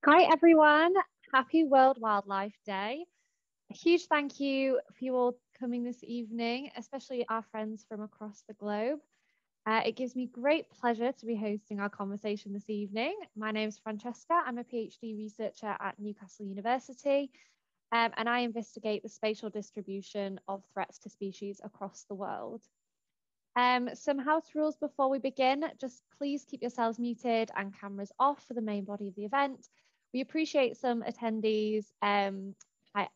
Hi, everyone. Happy World Wildlife Day. A huge thank you for you all coming this evening, especially our friends from across the globe. It gives me great pleasure to be hosting our conversation this evening. My name is Francesca. I'm a PhD researcher at Newcastle University, and I investigate the spatial distribution of threats to species across the world. Some house rules before we begin. Just please keep yourselves muted and cameras off for the main body of the event. We appreciate some attendees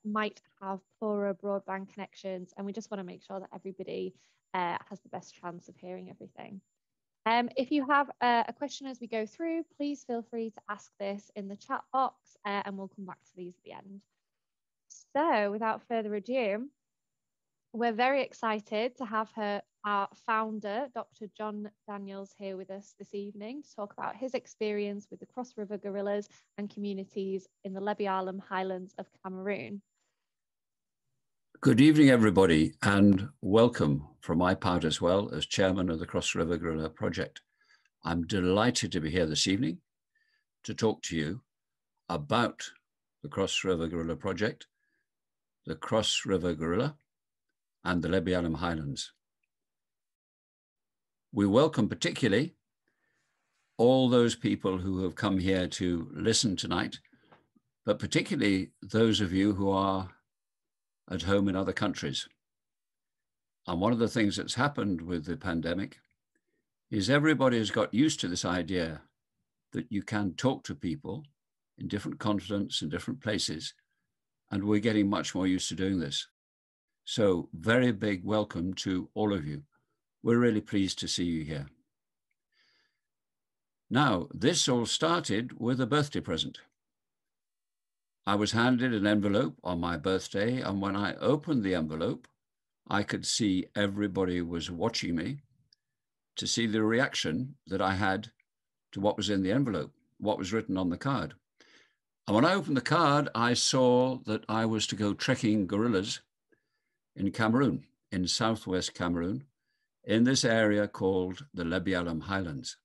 might have poorer broadband connections, and we just want to make sure that everybody has the best chance of hearing everything. If you have a question as we go through, please feel free to ask this in the chat box, and we'll come back to these at the end. So without further ado, we're very excited to have our founder, Dr. John Daniels, here with us this evening to talk about his experience with the Cross River gorillas and communities in the Lebialem Highlands of Cameroon. Good evening, everybody, and welcome from my part as well as chairman of the Cross River Gorilla Project. I'm delighted to be here this evening to talk to you about the Cross River Gorilla Project, the Cross River Gorilla, and the Lebialem Highlands. We welcome particularly all those people who have come here to listen tonight, but particularly those of you who are at home in other countries. And one of the things that's happened with the pandemic is everybody has got used to this idea that you can talk to people in different continents and different places, and we're getting much more used to doing this. So very big welcome to all of you. We're really pleased to see you here. Now, this all started with a birthday present. I was handed an envelope on my birthday, and when I opened the envelope, I could see everybody was watching me to see the reaction that I had to what was in the envelope, what was written on the card. And when I opened the card, I saw that I was to go trekking gorillas in Cameroon, in southwest Cameroon, in this area called the Lebialem Highlands.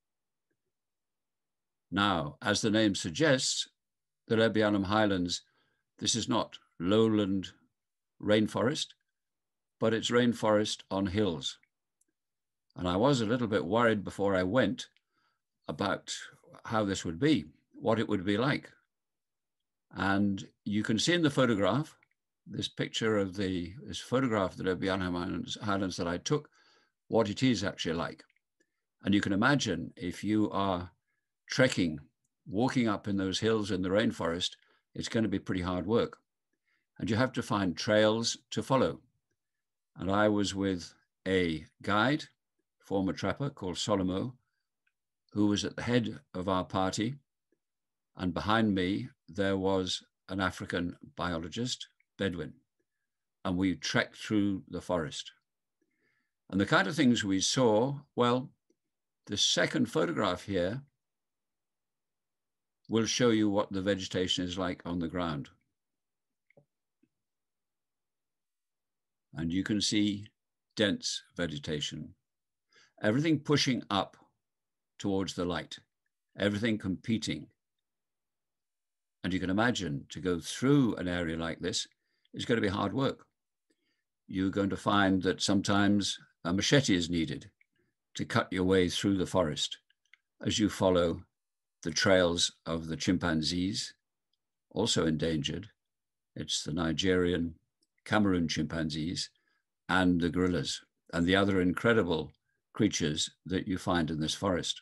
Now, as the name suggests, the Lebialem Highlands, this is not lowland rainforest, but it's rainforest on hills. And I was a little bit worried before I went about how this would be, what it would be like. And you can see in the photograph, this photograph of the Lebialem Highlands that I took, what it is actually like. And you can imagine if you are trekking, walking up in those hills in the rainforest, it's going to be pretty hard work. And you have to find trails to follow. And I was with a guide, former trapper called Solomo, who was at the head of our party. And behind me, there was an African biologist, Bedouin, and we trekked through the forest. And the kind of things we saw, well, the second photograph here will show you what the vegetation is like on the ground. And you can see dense vegetation, everything pushing up towards the light, everything competing. And you can imagine to go through an area like this is going to be hard work. You're going to find that sometimes a machete is needed to cut your way through the forest as you follow the trails of the chimpanzees, also endangered. It's the Nigerian Cameroon chimpanzees and the gorillas and the other incredible creatures that you find in this forest.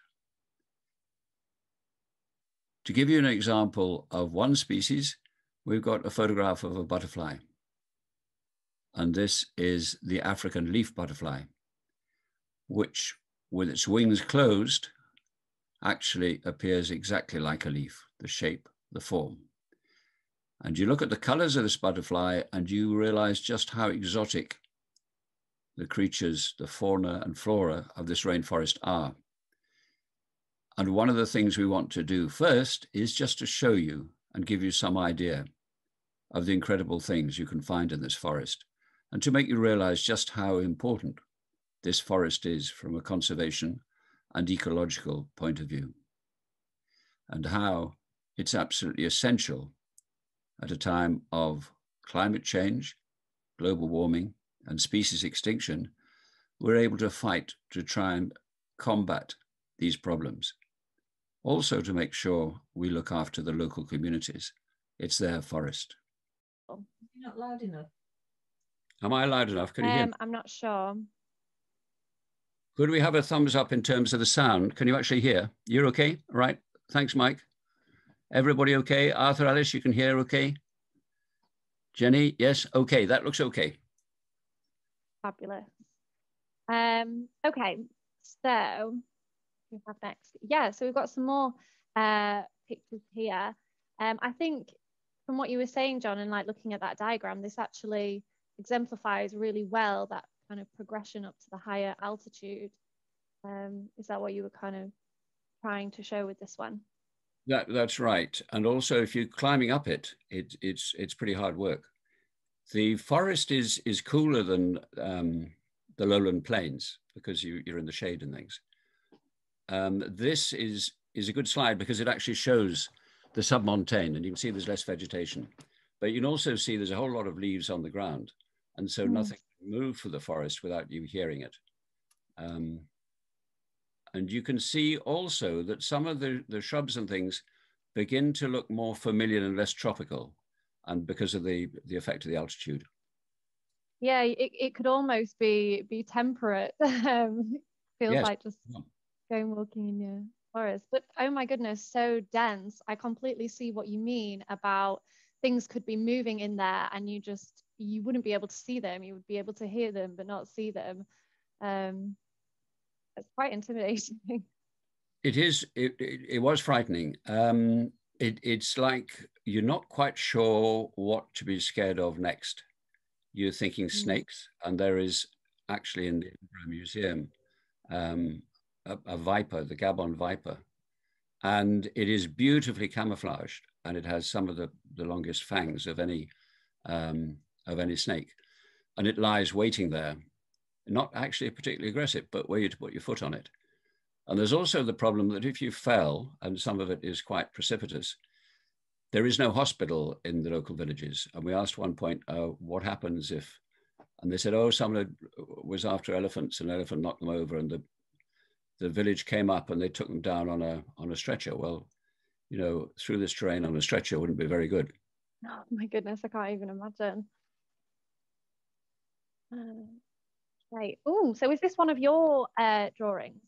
To give you an example of one species, we've got a photograph of a butterfly. And this is the African leaf butterfly, which with its wings closed, actually appears exactly like a leaf, the shape, the form. And you look at the colors of this butterfly and you realize just how exotic the creatures, the fauna and flora of this rainforest are. And one of the things we want to do first is just to show you and give you some idea of the incredible things you can find in this forest, and to make you realize just how important this forest is from a conservation and ecological point of view, and how it's absolutely essential at a time of climate change, global warming, and species extinction. We're able to fight to try and combat these problems. Also to make sure we look after the local communities. It's their forest. You're not loud enough. Am I loud enough? Can you hear me? I'm not sure. Could we have a thumbs up in terms of the sound? Can you actually hear? You're okay? All right. Thanks, Mike. Everybody okay? Arthur, Alice, you can hear okay? Jenny, yes? Okay, that looks okay. Fabulous. Okay, so we have next. Yeah, so we've got some more pictures here. I think from what you were saying, John, and like looking at that diagram, this actually exemplifies really well that kind of progression up to the higher altitude. Is that what you were kind of trying to show with this one? That's right. And also, if you're climbing up it, it's pretty hard work. The forest is cooler than the lowland plains because you're in the shade and things. This is a good slide because it actually shows the submontane, and you can see there's less vegetation. But you can also see there's a whole lot of leaves on the ground, and so nothing can move through the forest without you hearing it. And you can see also that some of the shrubs and things begin to look more familiar and less tropical, and because of the effect of the altitude. Yeah, it could almost be temperate. Feels yes. like just going walking in your forest. But oh my goodness, so dense. I completely see what you mean about things could be moving in there and you wouldn't be able to see them. You would be able to hear them but not see them. It's quite intimidating. It is. It was frightening. It's like you're not quite sure what to be scared of next. You're thinking snakes, and there is actually in the Edinburgh Museum a viper, the Gabon viper, and it is beautifully camouflaged, and it has some of the longest fangs of any snake, and it lies waiting there, not actually particularly aggressive, but where you to put your foot on it. And there's also the problem that if you fell, and some of it is quite precipitous, there is no hospital in the local villages. And we asked one point, what happens if, and they said, oh, someone was after elephants, and an elephant knocked them over, and the village came up and they took them down on a stretcher. Well, you know, through this terrain on a stretcher wouldn't be very good. Oh my goodness, I can't even imagine. Right. Oh, so is this one of your drawings?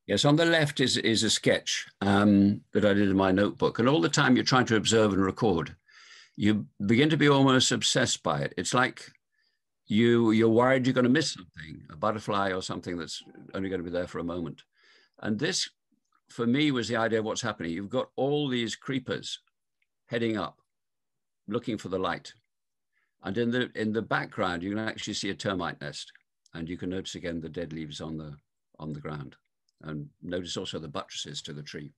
Yes, on the left is a sketch that I did in my notebook. And all the time you're trying to observe and record, you begin to be almost obsessed by it. It's like you're worried you're going to miss something, a butterfly or something that's only going to be there for a moment. And this, for me, was the idea of what's happening. You've got all these creepers heading up, looking for the light. And in the background, you can actually see a termite nest. And you can notice again the dead leaves on the ground. And notice also the buttresses to the tree.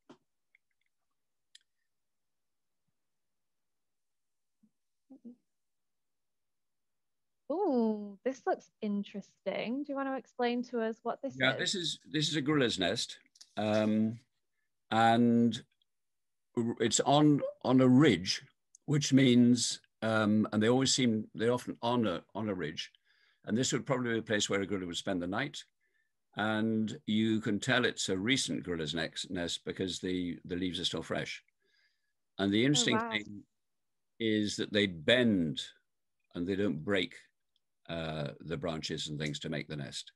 Oh, this looks interesting. Do you want to explain to us what this is? Yeah, this is a gorilla's nest, and it's on a ridge, which means, and they often on a ridge, and this would probably be a place where a gorilla would spend the night. And you can tell it's a recent gorilla's nest because the leaves are still fresh. And the interesting thing is that they bend and they don't break the branches and things to make the nest.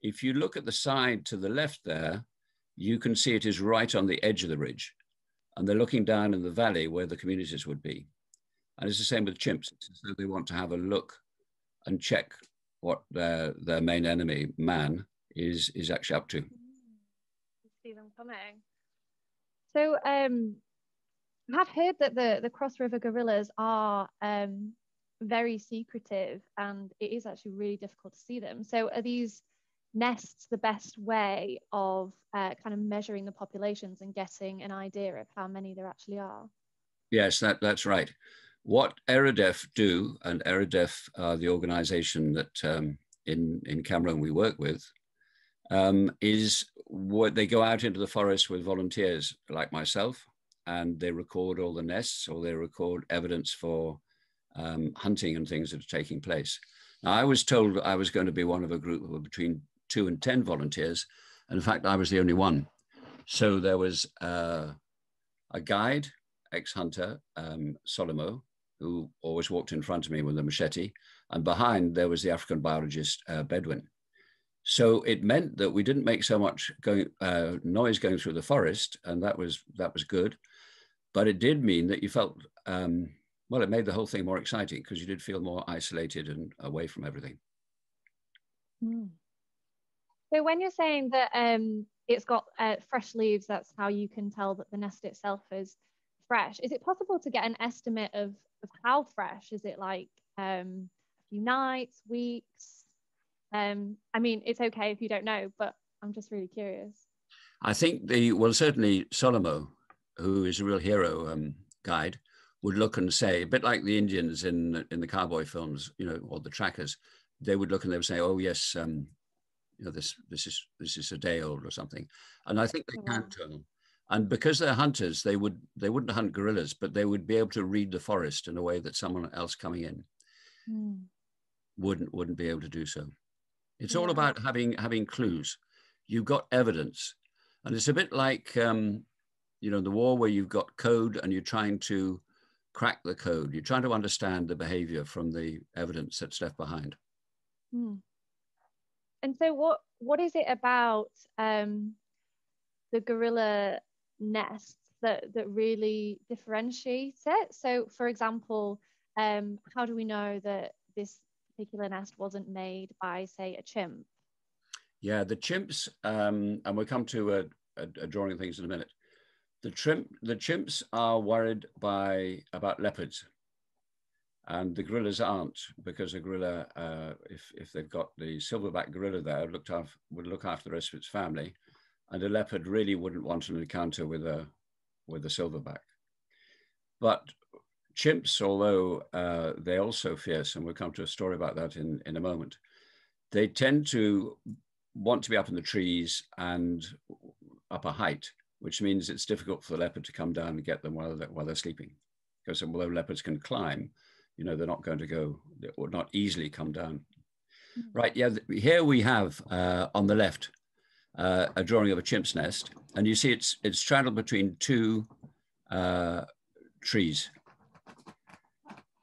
If you look at the side to the left there, you can see it is right on the edge of the ridge. And they're looking down in the valley where the communities would be. And it's the same with chimps. So they want to have a look and check what their main enemy, man, is actually up to. See them coming. So I have heard that the Cross River gorillas are very secretive, and it is actually really difficult to see them. So are these nests the best way of kind of measuring the populations and getting an idea of how many there actually are? Yes, that's right. What ERIDEF do, and ERIDEF are the organization that in Cameroon we work with, is what they go out into the forest with volunteers like myself and they record all the nests, or they record evidence for hunting and things that are taking place. Now, I was told I was going to be one of a group of between 2 and 10 volunteers. And in fact, I was the only one. So there was a guide, ex-hunter, Solomo, who always walked in front of me with a machete. And behind there was the African biologist, Bedouin. So it meant that we didn't make so much noise going through the forest, and that was good. But it did mean that you felt, well, it made the whole thing more exciting because you did feel more isolated and away from everything. Mm. So when you're saying that it's got fresh leaves, that's how you can tell that the nest itself is fresh. Is it possible to get an estimate of how fresh? Is it like a few nights, weeks? I mean, it's okay if you don't know, but I'm just really curious. I think well, certainly Solomo, who is a real hero guide, would look and say, a bit like the Indians in the cowboy films, you know, or the trackers, they would look and they would say, oh yes, you know, this is a day old or something. And I think they can tell. And because they're hunters, they wouldn't hunt gorillas, but they would be able to read the forest in a way that someone else coming in wouldn't be able to do so. It's all about having clues. You've got evidence, and it's a bit like you know, the war where you've got code and you're trying to crack the code. You're trying to understand the behavior from the evidence that's left behind. And so what is it about the gorilla nests that really differentiates it? So for example, how do we know that this particular nest wasn't made by, say, a chimp? Yeah, the chimps, and we'll come to a drawing of things in a minute. The chimps are worried about leopards, and the gorillas aren't, because a gorilla, if they've got the silverback gorilla there, would look after the rest of its family, and a leopard really wouldn't want an encounter with a silverback. But chimps, although they're also fierce, and we'll come to a story about that in a moment, they tend to want to be up in the trees and up a height, which means it's difficult for the leopard to come down and get them while they're sleeping. Because although leopards can climb, you know, they're not going to go, or not easily come down. Right, yeah, here we have on the left a drawing of a chimp's nest, and you see it's straddled between two trees.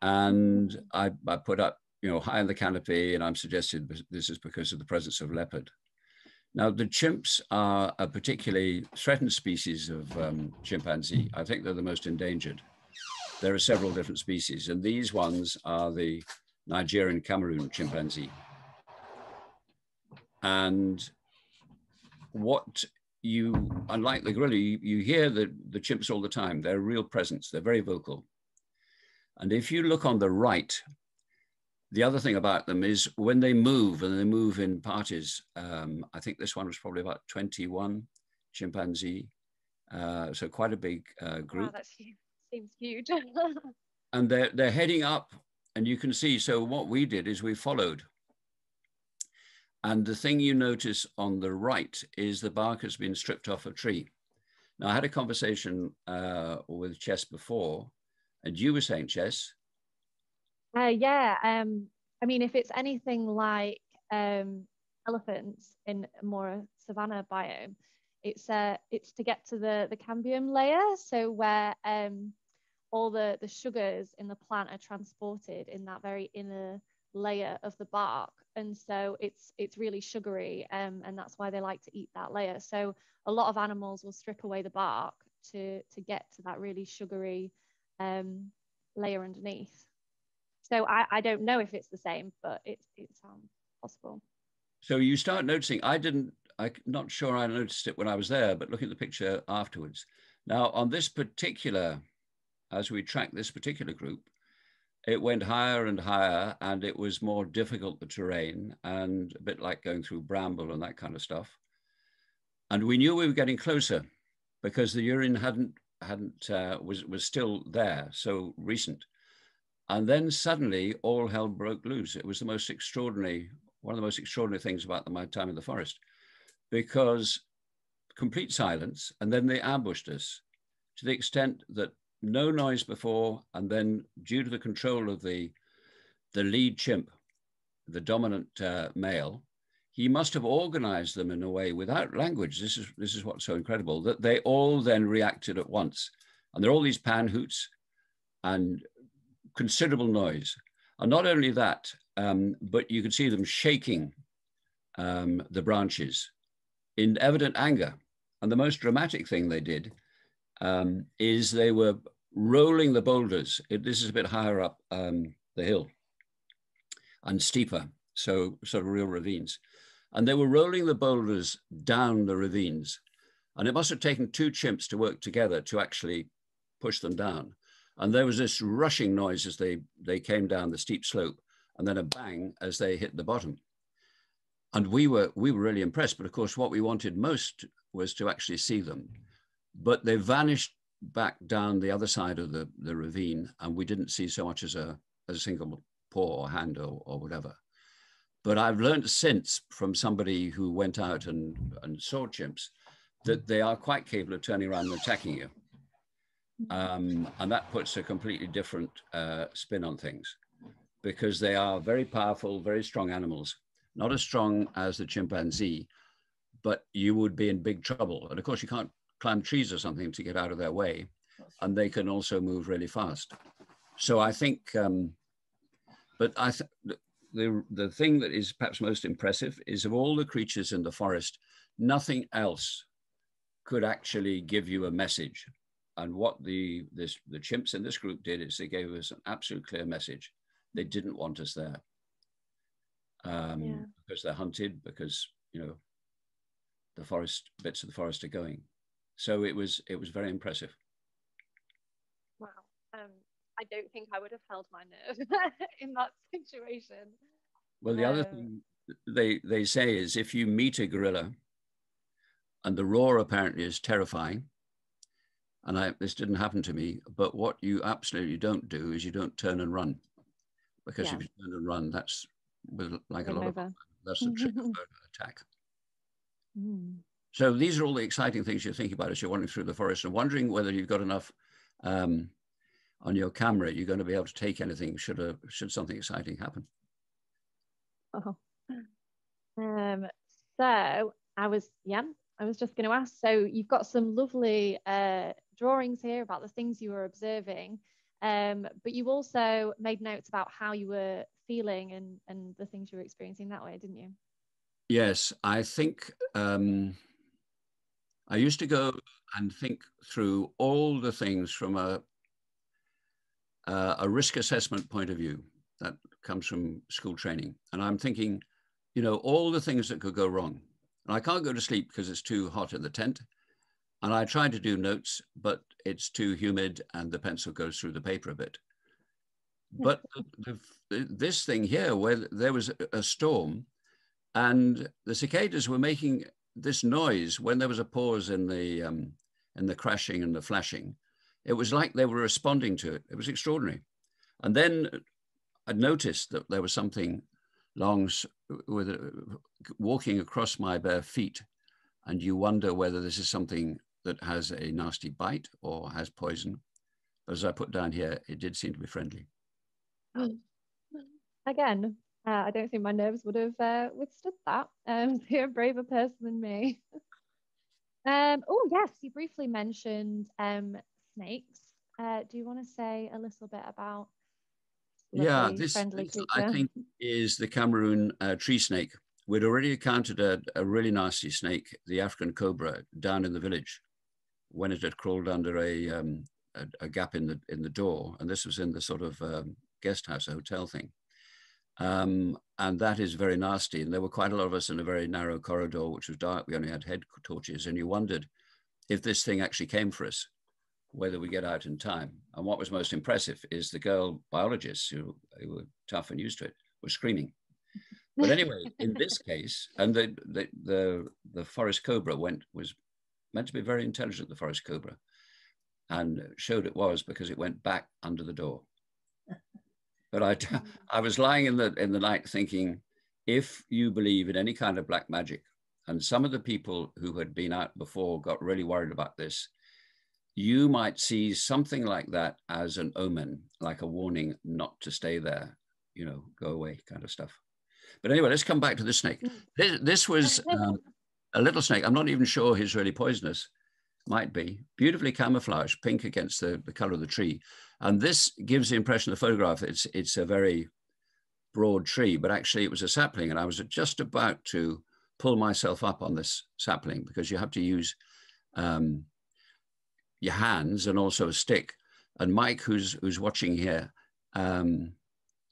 And I put up, you know, high in the canopy, and I'm suggesting this is because of the presence of leopard. Now, the chimps are a particularly threatened species of chimpanzee. I think they're the most endangered. There are several different species, and these ones are the Nigerian Cameroon chimpanzee. And unlike the gorilla, you hear the chimps all the time. They're a real presence. They're very vocal. And if you look on the right, the other thing about them is when they move, and they move in parties, I think this one was probably about 21 chimpanzee, so quite a big group. Wow, that seems huge. And they're heading up, and you can see, so what we did is we followed. And the thing you notice on the right is the bark has been stripped off a tree. Now, I had a conversation with Chess before, and you were saying, Chess? Yeah, I mean, if it's anything like elephants in a more savanna biome, it's to get to the cambium layer, so where all the sugars in the plant are transported in that very inner layer of the bark, and so it's really sugary, and that's why they like to eat that layer. So a lot of animals will strip away the bark to get to that really sugary layer underneath. So I don't know if it's the same, but it sounds possible. So you start noticing, I'm not sure I noticed it when I was there, but look at the picture afterwards. Now on this particular, as we tracked this particular group, it went higher and higher, and it was more difficult, the terrain, and a bit like going through bramble and that kind of stuff. And we knew we were getting closer because the urine was still there, so recent. And then suddenly all hell broke loose. It was one of the most extraordinary things about my time in the forest, because complete silence, and then they ambushed us to the extent that no noise before, and then due to the control of the lead chimp, the dominant male, he must have organized them in a way without language. This is what's so incredible, that they all then reacted at once. And there are all these pan hoots and considerable noise. And not only that, but you could see them shaking the branches in evident anger. And the most dramatic thing they did is they were rolling the boulders. This is a bit higher up the hill and steeper, so sort of real ravines. And they were rolling the boulders down the ravines. And it must have taken two chimps to work together to actually push them down. And there was this rushing noise as they came down the steep slope, and then a bang as they hit the bottom. And we were really impressed. But of course, what we wanted most was to actually see them. But they vanished back down the other side of the ravine, and we didn't see so much as a single paw or hand or whatever. But I've learned since from somebody who went out and saw chimps that they are quite capable of turning around and attacking you. And that puts a completely different spin on things, because they are very powerful, very strong animals, not as strong as the chimpanzee, but you would be in big trouble. And of course, you can't climb trees or something to get out of their way. And they can also move really fast. So I think, but the thing that is perhaps most impressive is, of all the creatures in the forest, nothing else could actually give you a message. And what the chimps in this group did is they gave us an absolute clear message. They didn't want us there because they're hunted, because, you know, the forest, bits of the forest are going. So it was very impressive. Wow. I don't think I would have held my nerve in that situation. Well, the other thing they say is, if you meet a gorilla and the roar apparently is terrifying, and this didn't happen to me, but what you absolutely don't do is you don't turn and run, because if you turn and run, that's like a lot of, that's the trick of an attack. So these are all the exciting things you're thinking about as you're wandering through the forest and wondering whether you've got enough on your camera, you're going to be able to take anything should something exciting happen. Oh. So I was just going to ask, so you've got some lovely drawings here about the things you were observing, but you also made notes about how you were feeling and the things you were experiencing that way, didn't you? Yes, I think I used to go and think through all the things from a risk assessment point of view that comes from school training. And I'm thinking, you know, all the things that could go wrong. And I can't go to sleep because it's too hot in the tent. And I try to do notes, but it's too humid and the pencil goes through the paper a bit. But this thing here, where there was a storm and the cicadas were making this noise when there was a pause in the crashing and the flashing, it was like they were responding to it. It was extraordinary. And then I noticed that there was something walking across my bare feet, and you wonder whether this is something that has a nasty bite or has poison. But as I put down here, it did seem to be friendly. Again, I don't think my nerves would have withstood that. You're a braver person than me. Oh yes, you briefly mentioned snakes. Do you want to say a little bit about? Yeah, this I think is the Cameroon tree snake. We'd already encountered a really nasty snake, the African cobra, down in the village when it had crawled under a gap in the door, and this was in the sort of guest house, a hotel thing. And that is very nasty. And there were quite a lot of us in a very narrow corridor, which was dark. We only had head torches, and you wondered if this thing actually came for us, whether we get out in time. And what was most impressive is the girl biologists who were tough and used to it were screaming. But anyway, in this case, and the forest cobra was meant to be very intelligent, the forest cobra, and showed it was because it went back under the door. But I was lying in the night thinking, if you believe in any kind of black magic, and some of the people who had been out before got really worried about this, you might see something like that as an omen, like a warning not to stay there, you know, go away kind of stuff. But anyway, let's come back to the snake. This was a little snake. I'm not even sure he's really poisonous. Might be. Beautifully camouflaged, pink against the color of the tree. And this gives the impression of the photograph it's a very broad tree, but actually it was a sapling. And I was just about to pull myself up on this sapling because you have to use your hands and also a stick. And Mike, who's watching here,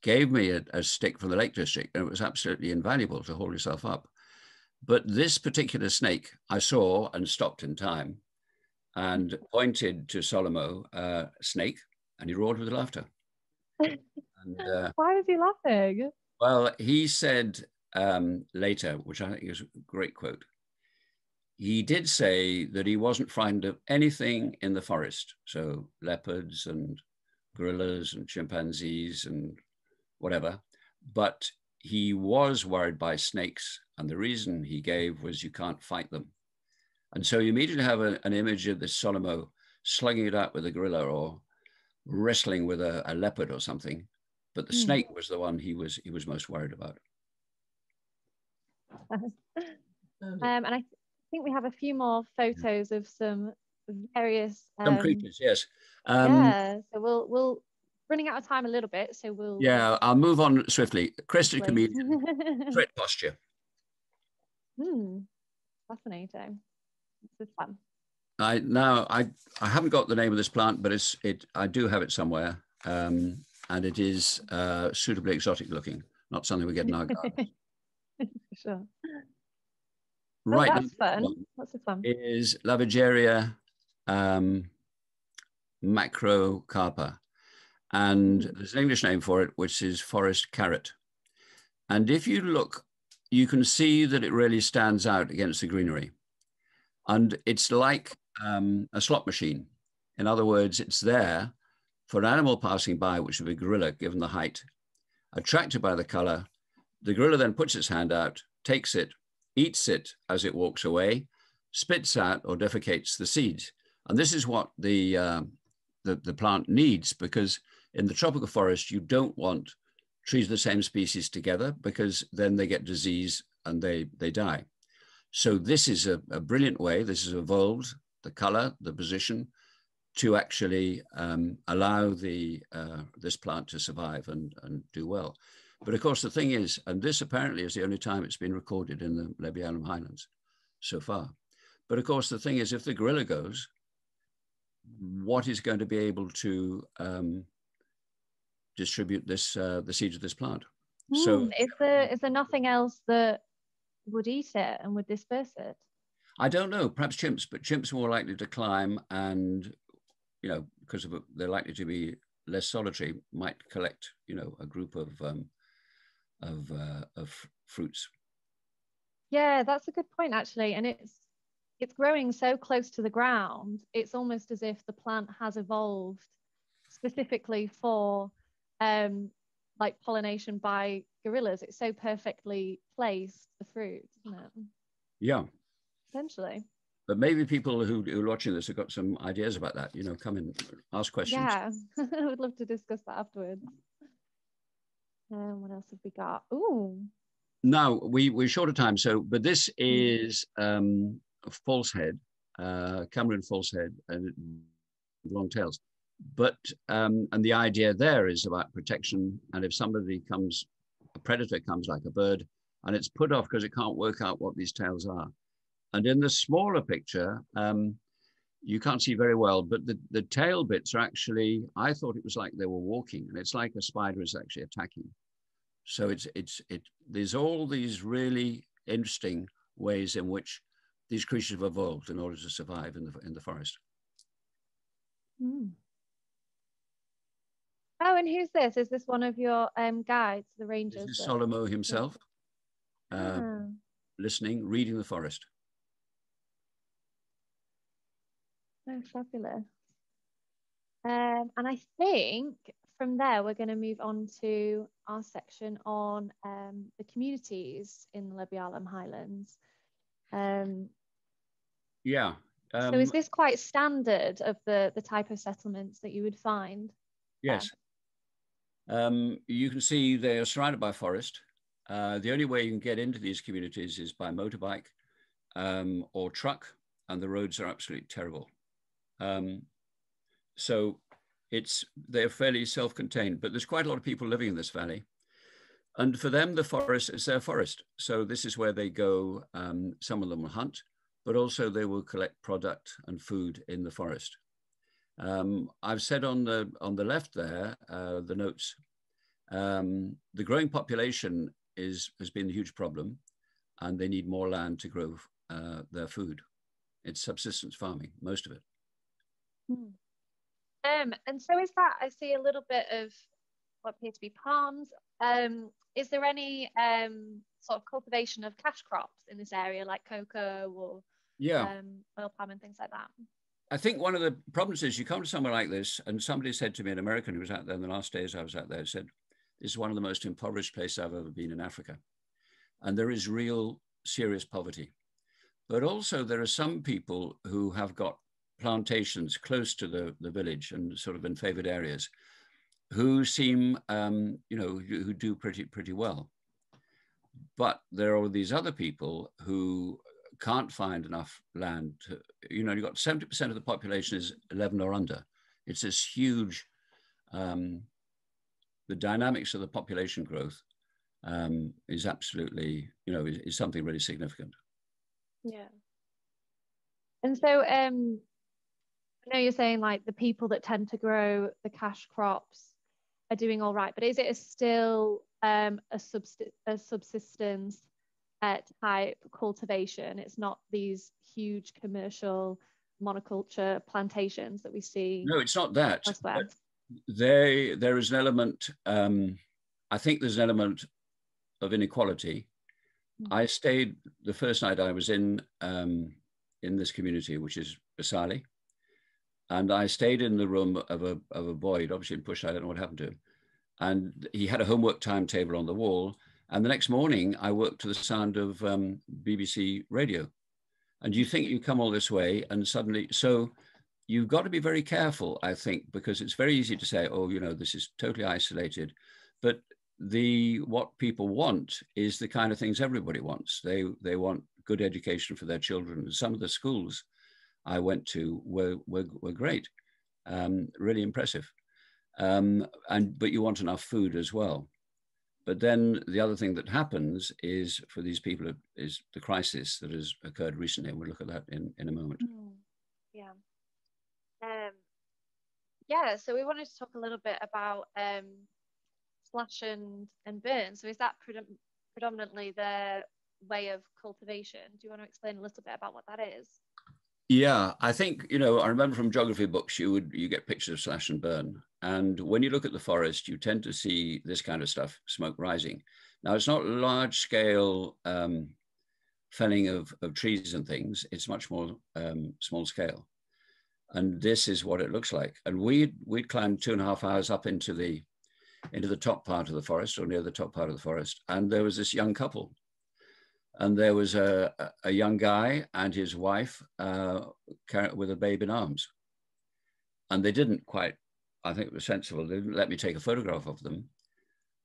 gave me a stick from the Lake District, and it was absolutely invaluable to hold yourself up. But this particular snake I saw and stopped in time and pointed to Solomo, snake, and he roared with laughter. And, why was he laughing? well, he said later, which I think is a great quote, he did say that he wasn't frightened of anything in the forest. So leopards and gorillas and chimpanzees and whatever, but he was worried by snakes. And the reason he gave was you can't fight them. And so you immediately have an image of this Solomo slugging it out with a gorilla or wrestling with a leopard or something. But the snake was the one he was most worried about. And I think we have a few more photos of some various some creatures, yes. yeah, so we'll running out of time a little bit, so we'll I'll move on swiftly. Crested chameleon, threat posture. Fascinating. This is fun. I haven't got the name of this plant, but I do have it somewhere, and it is suitably exotic looking, not something we get in our garden. Sure. Right, that's fun. Lots of fun. Is Lavigeria macrocarpa, and there's an English name for it, which is forest carrot. And if you look, you can see that it really stands out against the greenery. And it's like a slot machine. In other words, it's there for an animal passing by, which would be a gorilla, given the height, attracted by the color. The gorilla then puts its hand out, takes it, eats it as it walks away, spits out or defecates the seeds. And this is what the plant needs, because in the tropical forest, you don't want trees of the same species together, because then they get disease and they die. So this is a brilliant way. This has evolved the color, the position, to actually allow this plant to survive and do well. But of course, the thing is, and this apparently is the only time it's been recorded in the Lebyalam Highlands so far. But of course, the thing is, if the gorilla goes, what is going to be able to distribute this the seeds of this plant? So is there nothing else that would eat it and would disperse it? I don't know, perhaps chimps, but chimps are more likely to climb, and because they're likely to be less solitary, might collect a group of fruits. Yeah, that's a good point actually, and it's growing so close to the ground. It's almost as if the plant has evolved specifically for like pollination by gorillas. It's so perfectly placed, the fruit, isn't it? Yeah, essentially. But maybe people who are watching this have got some ideas about that. Come and ask questions. Yeah, I would love to discuss that afterwards. What else have we got? Ooh. Now we're short of time, but this is a false head, Cameroon false head, and long tails. But and the idea there is about protection. And if a predator comes like a bird, and it's put off because it can't work out what these tails are. And in the smaller picture, you can't see very well, but the tail bits are actually, I thought it was like they were walking, and it's like a spider is actually attacking. So there's all these really interesting ways in which these creatures have evolved in order to survive in the forest. Oh, and who's this? Is this one of your guides, the rangers? This is Solomo himself, listening, reading the forest. Oh, fabulous. And I think from there, we're going to move on to our section on the communities in the Lebyalam Highlands. Yeah, So is this quite standard of the type of settlements that you would find? Yes. You can see they are surrounded by forest. The only way you can get into these communities is by motorbike or truck, and the roads are absolutely terrible. So they're fairly self-contained, but there's quite a lot of people living in this valley. And for them, the forest is their forest. So this is where they go. Some of them will hunt, but also they will collect product and food in the forest. I've said on the left there, the notes, the growing population has been a huge problem, and they need more land to grow their food. It's subsistence farming, most of it. And so is that, I see a little bit of what appear to be palms. Is there any sort of cultivation of cash crops in this area, like cocoa or oil palm and things like that? I think one of the problems is you come to somewhere like this, and somebody said to me, an American who was out there in the last days I was out there, said, this is one of the most impoverished places I've ever been in Africa. And there is real serious poverty. But also there are some people who have got plantations close to the village and sort of in favored areas who seem, who do pretty well. But there are these other people who can't find enough land to, you've got 70% of the population is 11 or under. It's this huge, the dynamics of the population growth is absolutely, is something really significant. Yeah. And so I know you're saying like the people that tend to grow the cash crops are doing all right, but is it still a subsistence type cultivation? It's not these huge commercial monoculture plantations that we see. No, it's not that. Elsewhere. There is an element, I think there's an element of inequality. I stayed the first night I was in this community, which is Basali, and I stayed in the room of a boy. He'd obviously been pushed. I don't know what happened to him, and he had a homework timetable on the wall. And the next morning, I worked to the sound of BBC radio. And you think you come all this way, and suddenly, so you've got to be very careful, I think, because it's very easy to say, oh, this is totally isolated, but what people want is the kind of things everybody wants. They want good education for their children. And some of the schools I went to were great, really impressive. But you want enough food as well. But then the other thing that happens is for these people is the crisis that has occurred recently. And we'll look at that in a moment. Yeah. Yeah, so we wanted to talk a little bit about slash and burn. So is that predominantly their way of cultivation? Do you want to explain a little bit about what that is? Yeah, I think, I remember from geography books, you get pictures of slash and burn. And when you look at the forest, you tend to see this kind of stuff, smoke rising. Now, it's not large scale felling of trees and things. It's much more small scale. And this is what it looks like. And we'd climbed 2.5 hours up into the top part of the forest, or near the top part of the forest. And there was this young couple. And there was a young guy and his wife with a babe in arms. And they didn't quite, I think it was sensible, they didn't let me take a photograph of them.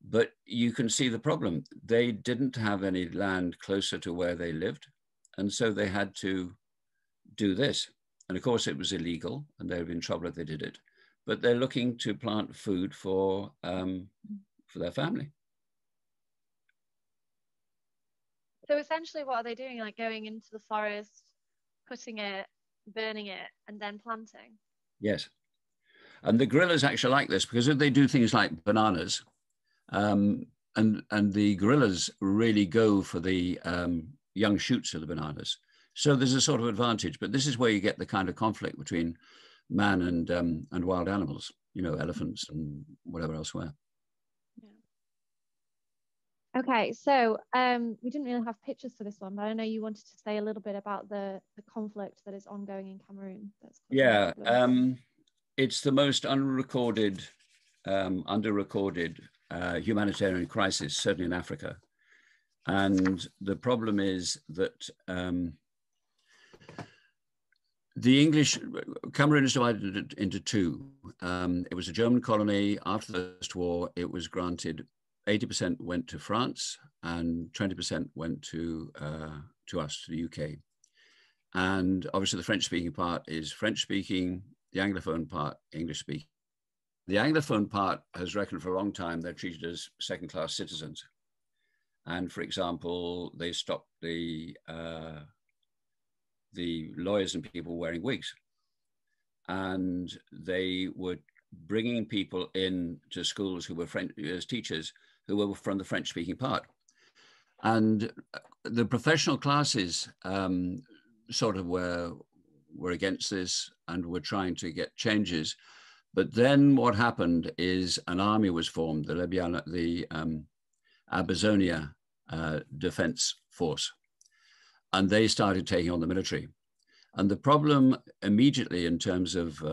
But you can see the problem. They didn't have any land closer to where they lived. And so they had to do this. And of course it was illegal, and they would be in trouble if they did it. But they're looking to plant food for their family. So essentially what are they doing? Like going into the forest, cutting it, burning it, and then planting? Yes. And the guerrillas actually like this because they do things like bananas. And the guerrillas really go for the young shoots of the bananas. So there's a sort of advantage, but this is where you get the kind of conflict between man and wild animals, elephants and whatever else were. Okay, so we didn't really have pictures for this one, but I know you wanted to say a little bit about the conflict that is ongoing in Cameroon. Yeah, it's the most underrecorded humanitarian crisis, certainly in Africa. And the problem is that The English, Cameroon is divided into two. It was a German colony. After the First War, it was granted 80% went to France and 20% went to us, to the UK. And obviously the French-speaking part is French-speaking, the Anglophone part, English-speaking. The Anglophone part has reckoned for a long time they're treated as second-class citizens. And for example, they stopped the lawyers and people wearing wigs. And they were bringing people in to schools who were French, as teachers, who were from the French-speaking part. And the professional classes sort of were against this and were trying to get changes. But then what happened is an army was formed, the Amazonia Defense Force, and they started taking on the military. And the problem immediately in terms of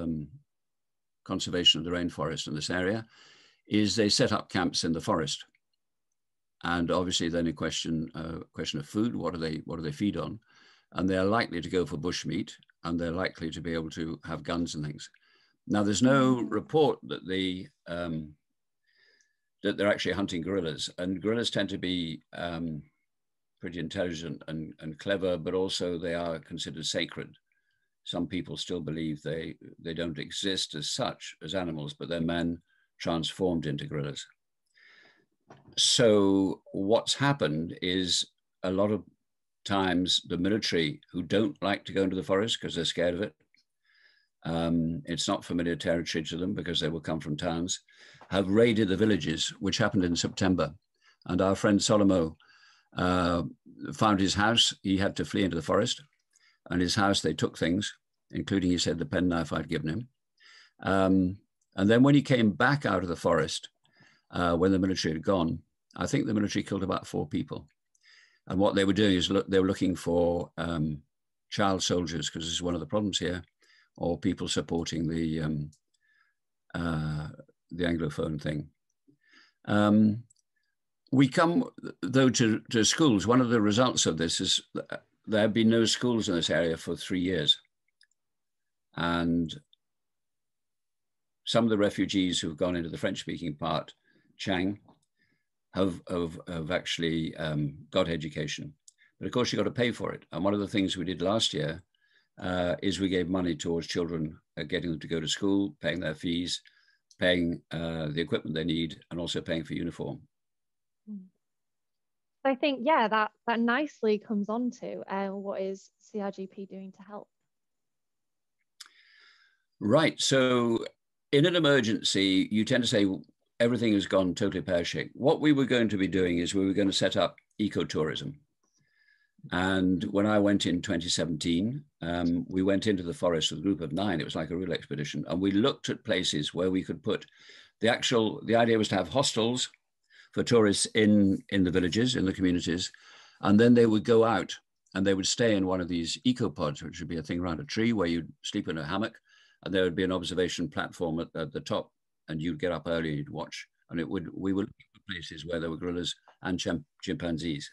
conservation of the rainforest in this area is they set up camps in the forest. And obviously then a question of food, what do they feed on? And they're likely to go for bushmeat, and they're likely to be able to have guns and things. Now, there's no report that that they're actually hunting gorillas, and gorillas tend to be pretty intelligent and clever, but also they are considered sacred. Some people still believe they don't exist as such, as animals, but they're men transformed into gorillas. So what's happened is a lot of times the military, who don't like to go into the forest because they're scared of it, it's not familiar territory to them because they will come from towns, have raided the villages, which happened in September. And our friend Solomo found his house. He had to flee into the forest, and his house, they took things, including, he said, the penknife I'd given him. And then when he came back out of the forest, when the military had gone, I think the military killed about 4 people. And what they were doing is they were looking for child soldiers, because this is one of the problems here, or people supporting the Anglophone thing. We come, though, to schools. One of the results of this is there have been no schools in this area for 3 years. And some of the refugees who've gone into the French-speaking part, Chang, have actually got education. But of course, you've got to pay for it. And one of the things we did last year is we gave money towards children, getting them to go to school, paying their fees, paying the equipment they need, and also paying for uniform. I think, yeah, that nicely comes on to what is CRGP doing to help? Right. So in an emergency, you tend to say everything has gone totally pear-shaped. What we were going to be doing is we were going to set up ecotourism. And when I went in 2017, we went into the forest with a group of 9. It was like a real expedition. And we looked at places where we could put the idea was to have hostels for tourists in the villages, in the communities. And then they would go out and they would stay in one of these ecopods, which would be a thing around a tree where you'd sleep in a hammock, and there would be an observation platform at the top, and you'd get up early and you'd watch. And we would look at places where there were gorillas and chimpanzees.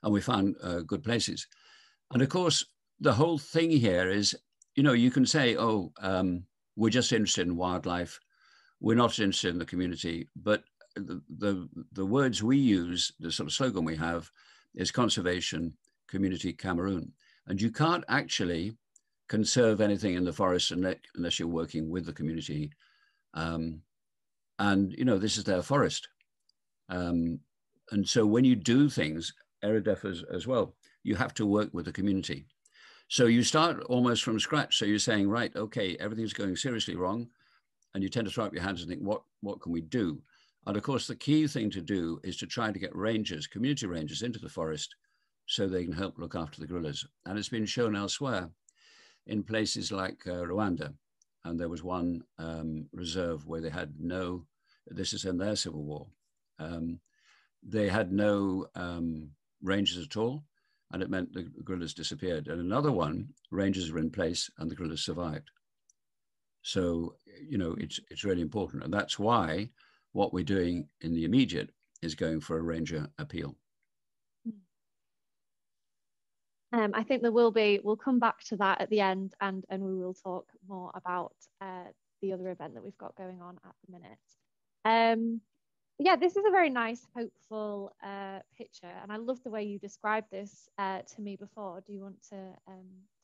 And we found good places. And of course, the whole thing here is, you can say, oh, we're just interested in wildlife. We're not interested in the community. But the words we use, the sort of slogan we have, is conservation, community, Cameroon. And you can't actually conserve anything in the forest unless you're working with the community. And, this is their forest. And so when you do things, Eridef as well, you have to work with the community. So you start almost from scratch. So you're saying, right, okay, everything's going seriously wrong. And you tend to throw up your hands and think, what can we do? And of course, the key thing to do is to try to get rangers, community rangers, into the forest so they can help look after the gorillas. And it's been shown elsewhere in places like Rwanda. And there was one reserve where they had this is in their civil war. They had no rangers at all, and it meant the gorillas disappeared. And another one, rangers were in place and the gorillas survived. So, it's really important. And that's why what we're doing in the immediate is going for a ranger appeal. I think we'll come back to that at the end, and we will talk more about the other event that we've got going on at the minute. Yeah, this is a very nice, hopeful picture, and I love the way you described this to me before. Do you want to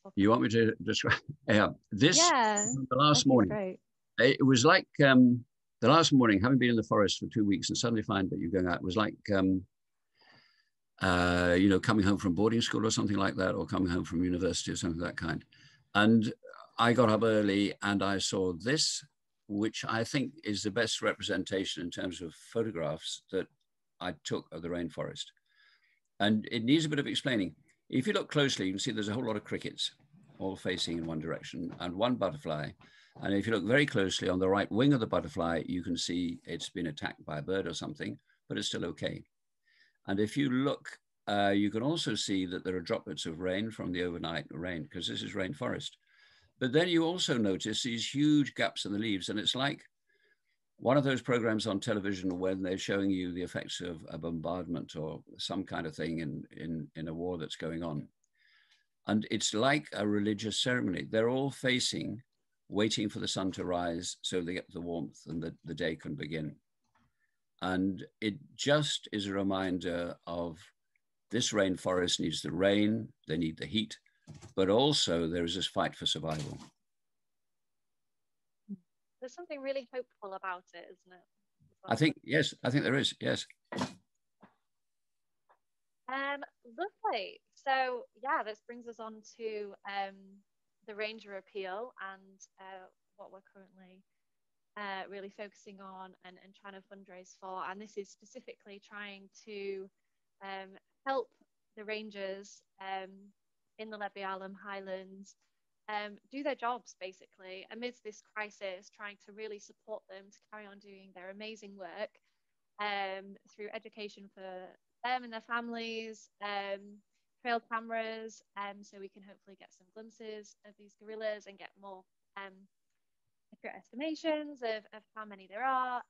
talk? You want me to describe? Yeah, this. Yeah, the last morning. Great. It was like the last morning, having been in the forest for 2 weeks and suddenly find that you're going out. It was like coming home from boarding school or something like that, or coming home from university or something of that kind. And I got up early and I saw this, which I think is the best representation in terms of photographs that I took of the rainforest. And it needs a bit of explaining. If you look closely, you can see there's a whole lot of crickets all facing in one direction and one butterfly. And if you look very closely on the right wing of the butterfly, you can see it's been attacked by a bird or something, but it's still okay. And if you look, you can also see that there are droplets of rain from the overnight rain, because this is rainforest. But then you also notice these huge gaps in the leaves, and it's like one of those programs on television when they're showing you the effects of a bombardment or some kind of thing in a war that's going on. And it's like a religious ceremony. They're all facing, waiting for the sun to rise so they get the warmth and the day can begin. And it just is a reminder of this rainforest needs the rain, they need the heat, but also there is this fight for survival. There's something really hopeful about it, isn't it? I think, yes, I think there is, yes. Lovely. So yeah, this brings us on to the Ranger Appeal and what we're currently really focusing on and trying to fundraise for. And this is specifically trying to help the rangers in the Lebbe Alum Highlands do their jobs, basically, amidst this crisis, trying to really support them to carry on doing their amazing work through education for them and their families, trail cameras, so we can hopefully get some glimpses of these gorillas and get more accurate estimations of how many there are,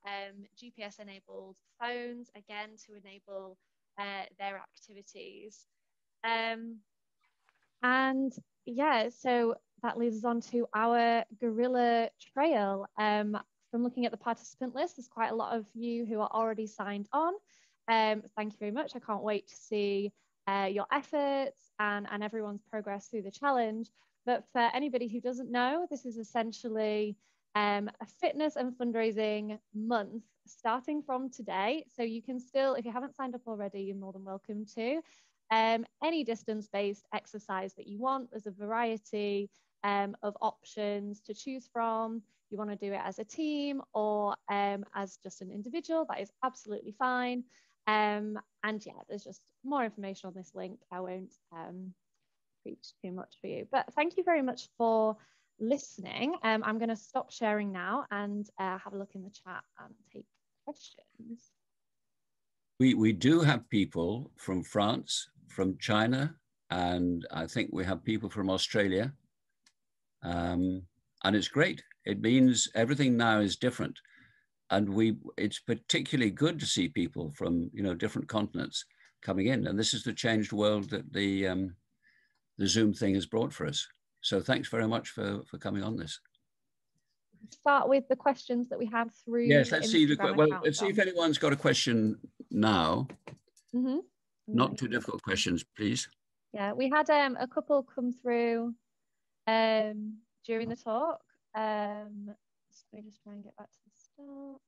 GPS enabled phones, again, to enable their activities. And yeah, so that leads us on to our gorilla trail. From looking at the participant list, there's quite a lot of you who are already signed on. Thank you very much. I can't wait to see your efforts and everyone's progress through the challenge. But for anybody who doesn't know, this is essentially a fitness and fundraising month starting from today. So you can still, if you haven't signed up already, you're more than welcome to. Any distance-based exercise that you want. There's a variety of options to choose from. You want to do it as a team or as just an individual, that is absolutely fine. And yeah, there's just more information on this link. I won't preach too much for you, but thank you very much for listening. I'm going to stop sharing now and have a look in the chat and take questions. We do have people from France, from China, and I think we have people from Australia. And it's great. It means everything now is different. And it's particularly good to see people from, different continents coming in. And this is the changed world that the Zoom thing has brought for us. So thanks very much for coming on this. Start with the questions that we have through. Yes, let's see. Let's see if anyone's got a question now. Mm-hmm. Not too difficult questions, please. Yeah, we had a couple come through during the talk. So let me just try and get back to the start.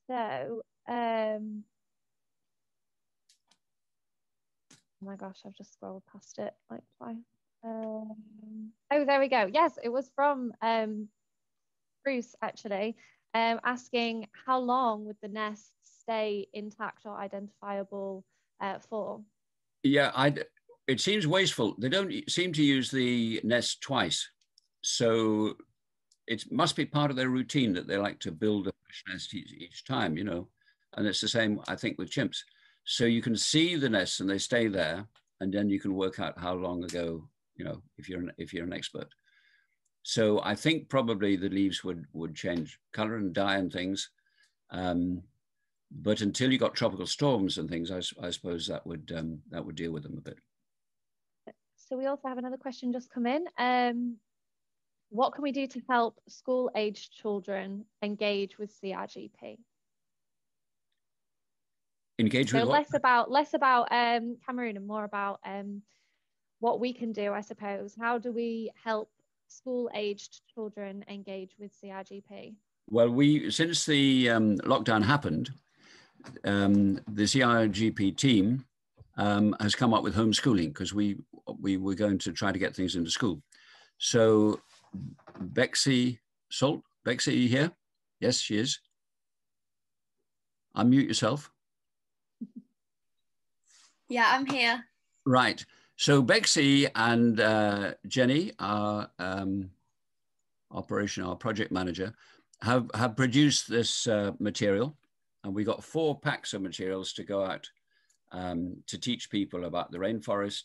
So, oh my gosh, I've just scrolled past it. Like, why? Oh, there we go. Yes, it was from Bruce, actually, asking how long would the nests stay intact or identifiable for? Yeah, it seems wasteful. They don't seem to use the nest twice. So it must be part of their routine that they like to build a fresh nest each time, and it's the same, I think, with chimps. So you can see the nests and they stay there, and then you can work out how long ago, if you're an expert. So I think probably the leaves would change color and die and things. But until you got tropical storms and things, I suppose that would deal with them a bit. So we also have another question just come in. What can we do to help school-aged children engage with CRGP? Engage with so what? less about Cameroon and more about what we can do, I suppose. How do we help school-aged children engage with CRGP? Well, since the lockdown happened, the CRGP team has come up with homeschooling, because we were going to try to get things into school. So Bexy Salt, Bexy, are you here? Yes, she is. Unmute yourself. Yeah, I'm here. Right. So Bexy and Jenny, our project manager, have produced this material, and we got 4 packs of materials to go out to teach people about the rainforest,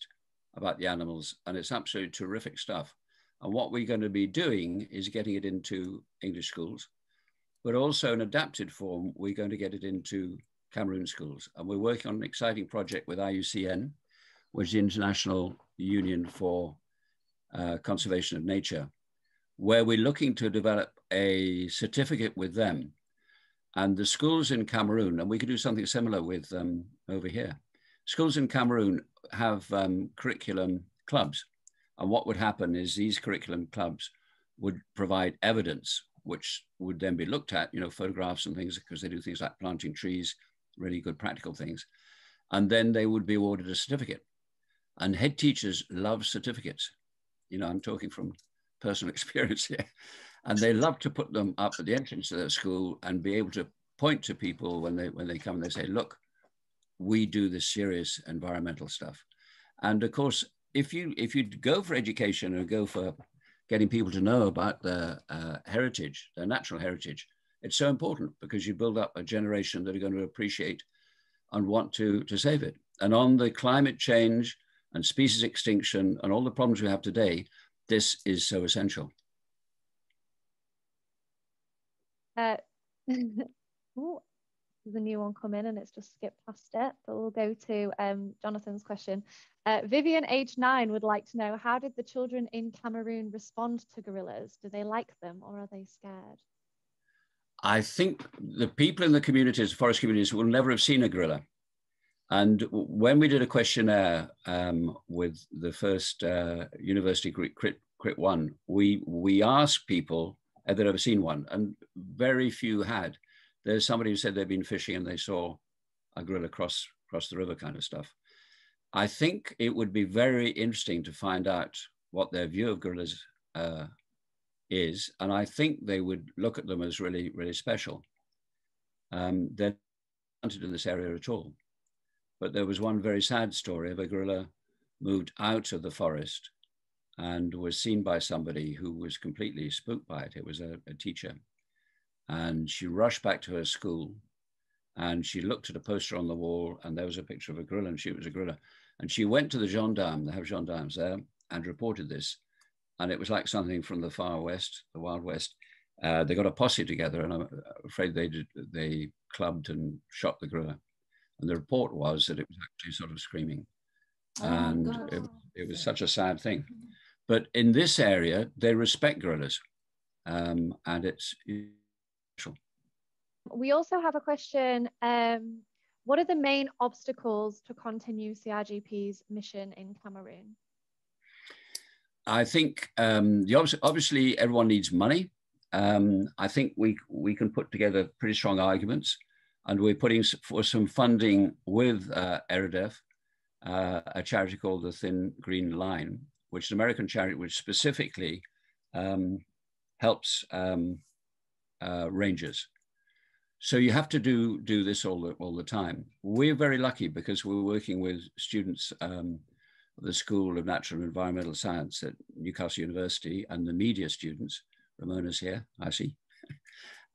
about the animals, and it's absolutely terrific stuff. And what we're going to be doing is getting it into English schools, but also in adapted form, we're going to get it into Cameroon schools. And we're working on an exciting project with IUCN, which is the International Union for Conservation of Nature, where we're looking to develop a certificate with them. And the schools in Cameroon, and we could do something similar with over here. Schools in Cameroon have curriculum clubs. And what would happen is these curriculum clubs would provide evidence, which would then be looked at, photographs and things, because they do things like planting trees, really good practical things. And then they would be awarded a certificate. And head teachers love certificates. I'm talking from personal experience here. And they love to put them up at the entrance to their school and be able to point to people when they come and they say, look, we do this serious environmental stuff. And of course, if you go for education and go for getting people to know about their heritage, their natural heritage, it's so important, because you build up a generation that are going to appreciate and want to save it. And on the climate change and species extinction and all the problems we have today, this is so essential. Ooh, there's a new one come in and it's just skipped past it, but we'll go to Jonathan's question. Vivian, age 9, would like to know, how did the children in Cameroon respond to gorillas? Do they like them, or are they scared? I think the people in the communities, forest communities, will never have seen a gorilla. And when we did a questionnaire with the first University Crit 1, we asked people if they'd ever seen one, and very few had. There's somebody who said they'd been fishing and they saw a gorilla cross the river, kind of stuff. I think it would be very interesting to find out what their view of gorillas is, and I think they would look at them as really, really special. They're not hunted in this area at all. But there was one very sad story of a gorilla moved out of the forest and was seen by somebody who was completely spooked by it. It was a teacher. And she rushed back to her school and she looked at a poster on the wall and there was a picture of a gorilla, and it was a gorilla. And she went to the gendarme, they have gendarmes there, and reported this. And it was like something from the far west, the Wild West. They got a posse together, and I'm afraid they clubbed and shot the gorilla. And the report was that it was actually sort of screaming. And it was such a sad thing. But in this area, they respect gorillas. And it's special. We also have a question. What are the main obstacles to continue CRGP's mission in Cameroon? I think obviously everyone needs money. I think we can put together pretty strong arguments, and we're putting for some funding with ERIDEF, a charity called the Thin Green Line, which is an American charity which specifically helps rangers. So you have to do this all the time. We're very lucky because we're working with students of the School of Natural and Environmental Science at Newcastle University, and the media students. Ramona's here, I see.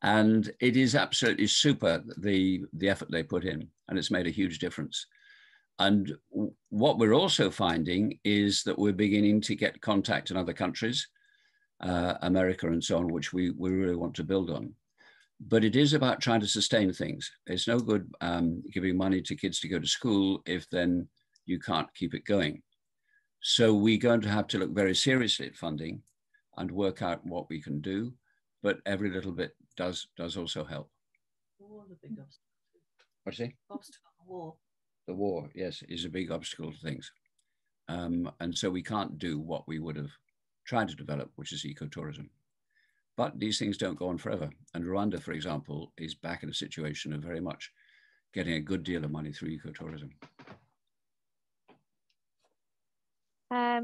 And it is absolutely super, the effort they put in, and it's made a huge difference. And what we're also finding is that we're beginning to get contact in other countries, America and so on, which we really want to build on. But it is about trying to sustain things. It's no good giving money to kids to go to school if then you can't keep it going. So we're going to have to look very seriously at funding and work out what we can do. But every little bit does also help. War, the big obstacle. What's it? Obstacle, war. The war, yes, is a big obstacle to things. And so we can't do what we would have tried to develop, which is ecotourism. But these things don't go on forever. And Rwanda, for example, is back in a situation of very much getting a good deal of money through ecotourism.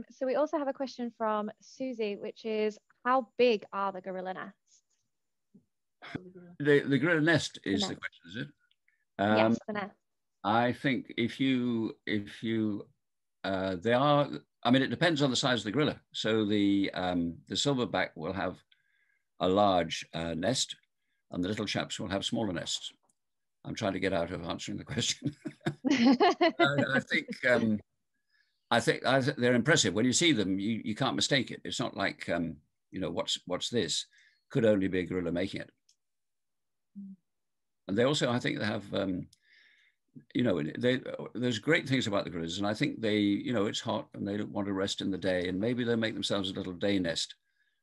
So we also have a question from Susie, which is, how big are the gorilla nests? The gorilla nest is the question, is it? Yes, the nest. I think they are, I mean, it depends on the size of the gorilla. So the silverback will have a large nest, and the little chaps will have smaller nests. I'm trying to get out of answering the question. I think they're impressive. When you see them, you can't mistake it. It's not like, you know, what's this? Could only be a gorilla making it. And they also, I think they have, you know, there's great things about the gorillas. And I think they, you know, it's hot and they don't want to rest in the day. And maybe they'll make themselves a little day nest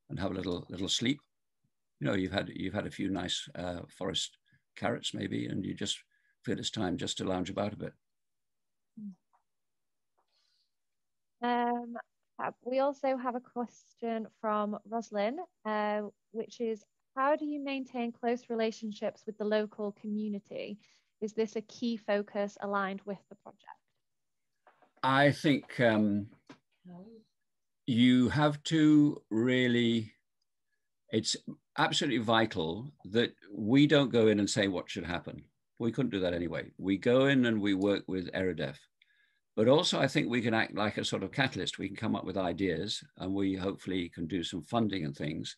and have a little sleep. You know, you've had a few nice forest carrots maybe, and you just feel it's time just to lounge about a bit. We also have a question from Roslyn, which is, how do you maintain close relationships with the local community? Is this a key focus aligned with the project? I think you have to really, it's absolutely vital that we don't go in and say what should happen. We couldn't do that anyway. We go in and we work with ERIDEF. But also I think we can act like a sort of catalyst. We can come up with ideas, and we hopefully can do some funding and things.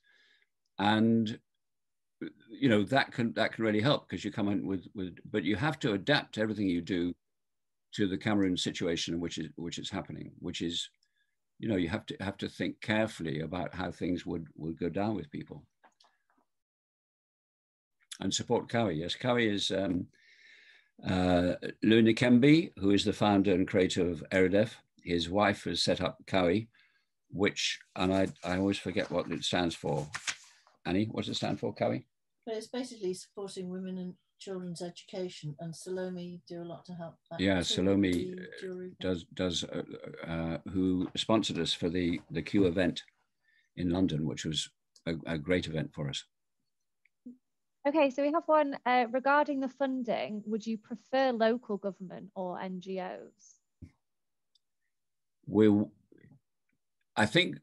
And, you know, that can really help, because you come in with, but you have to adapt everything you do to the Cameroon situation, which is happening, which is, you know, you have to think carefully about how things would go down with people. And support Kawi. Yes, Kawi is Luna Kembe, who is the founder and creator of ERIDEF. His wife has set up Kawi, which, and I always forget what it stands for. Annie, what does it stand for, Kawi? But it's basically supporting women and children's education, and Salome do a lot to help that. Yeah, Salome does who sponsored us for the Q event in London, which was a great event for us. Okay, so we have one regarding the funding. Would you prefer local government or NGOs? I think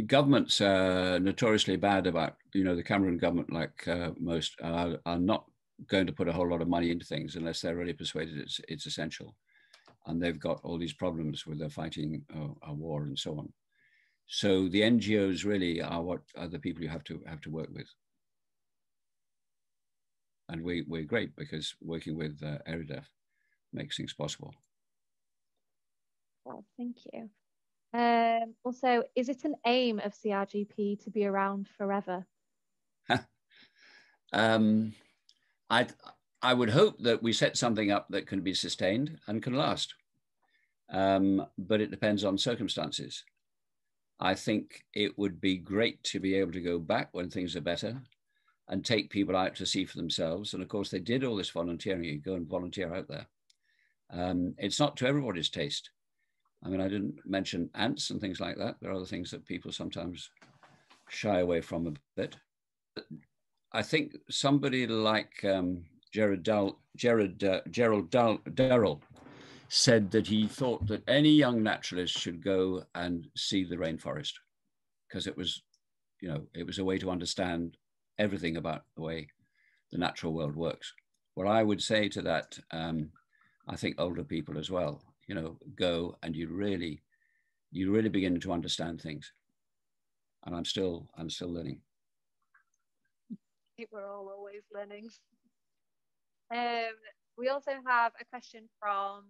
governments are notoriously bad about, you know, the Cameroon government, like most, are not going to put a whole lot of money into things unless they're really persuaded it's essential. And they've got all these problems with their fighting a war and so on. So the NGOs really are the people you have to work with. And we're great because working with ERIDEF makes things possible. Well, thank you. Also, is it an aim of CRGP to be around forever? I would hope that we set something up that can be sustained and can last. But it depends on circumstances. I think it would be great to be able to go back when things are better and take people out to see for themselves. And of course, they did all this volunteering. You go and volunteer out there. It's not to everybody's taste. I mean, I didn't mention ants and things like that. There are other things that people sometimes shy away from a bit. I think somebody like Gerald Durrell said that he thought that any young naturalist should go and see the rainforest, because it was, you know, it was a way to understand everything about the way the natural world works. What I would say to that, I think older people as well, you know, go and you really begin to understand things. And I'm still learning. I think we're all always learning. We also have a question from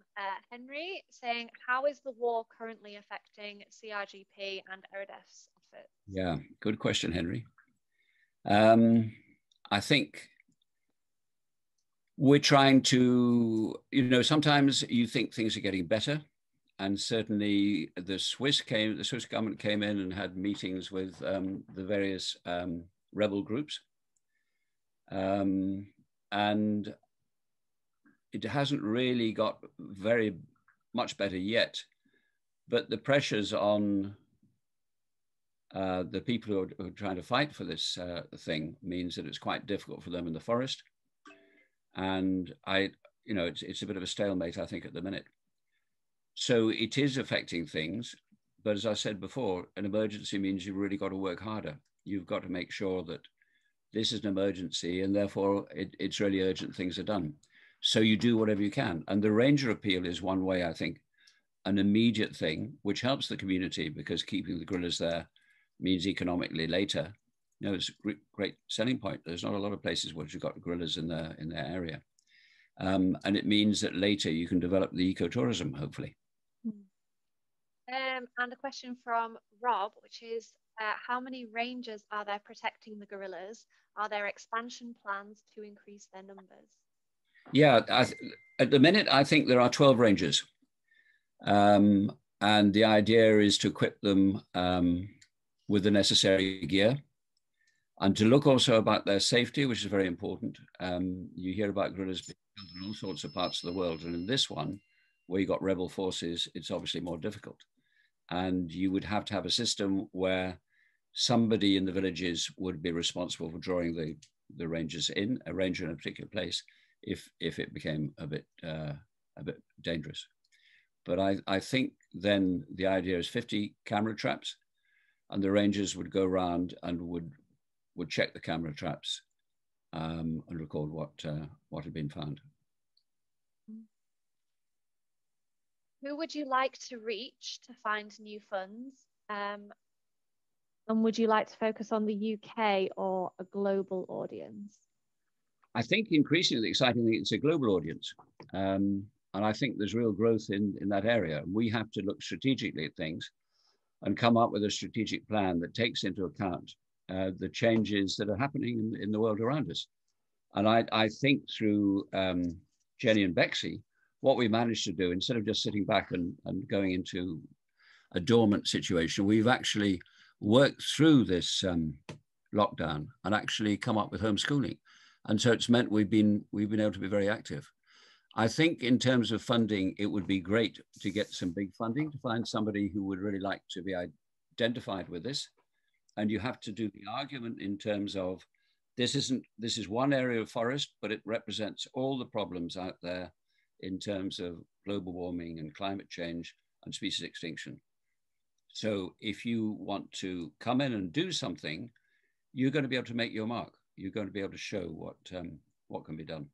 Henry saying, how is the war currently affecting CRGP and ERIDEF's efforts? Yeah, good question, Henry. I think We're trying to, sometimes you think things are getting better. And certainly the Swiss government came in and had meetings with the various rebel groups. And it hasn't really got very much better yet, but the pressures on the people who are trying to fight for this thing means that it's quite difficult for them in the forest. And it's a bit of a stalemate, I think, at the minute. So it is affecting things. But as I said before, an emergency means you've really got to work harder. You've got to make sure that this is an emergency and therefore it's really urgent things are done. So you do whatever you can. And the ranger appeal is one way, I think, an immediate thing, which helps the community because keeping the gorillas there means economically later. It's a great selling point. There's not a lot of places where you've got gorillas in their area. And it means that later you can develop the ecotourism, hopefully. And a question from Rob, which is, how many rangers are there protecting the gorillas? Are there expansion plans to increase their numbers? Yeah, at the minute, I think there are 12 rangers. And the idea is to equip them with the necessary gear and to look also about their safety, which is very important. You hear about gorillas being killed in all sorts of parts of the world. And in this one, where you got rebel forces, it's obviously more difficult. And you would have to have a system where somebody in the villages would be responsible for drawing the rangers in, a ranger in a particular place, if it became a bit dangerous. But I think then the idea is 50 camera traps, and the rangers would go around and would check the camera traps and record what had been found. Who would you like to reach to find new funds? And would you like to focus on the UK or a global audience? I think increasingly excitingly, it's a global audience. And I think there's real growth in that area. We have to look strategically at things and come up with a strategic plan that takes into account the changes that are happening in the world around us. And I think through Jenny and Bexy, what we managed to do, instead of just sitting back and going into a dormant situation, we've actually worked through this lockdown and actually come up with homeschooling. And so it's meant we've been able to be very active. I think in terms of funding, it would be great to get some big funding, to find somebody who would really like to be identified with this. And you have to do the argument in terms of this is one area of forest, but it represents all the problems out there in terms of global warming and climate change and species extinction. So if you want to come in and do something, you're going to be able to make your mark. You're going to be able to show what can be done.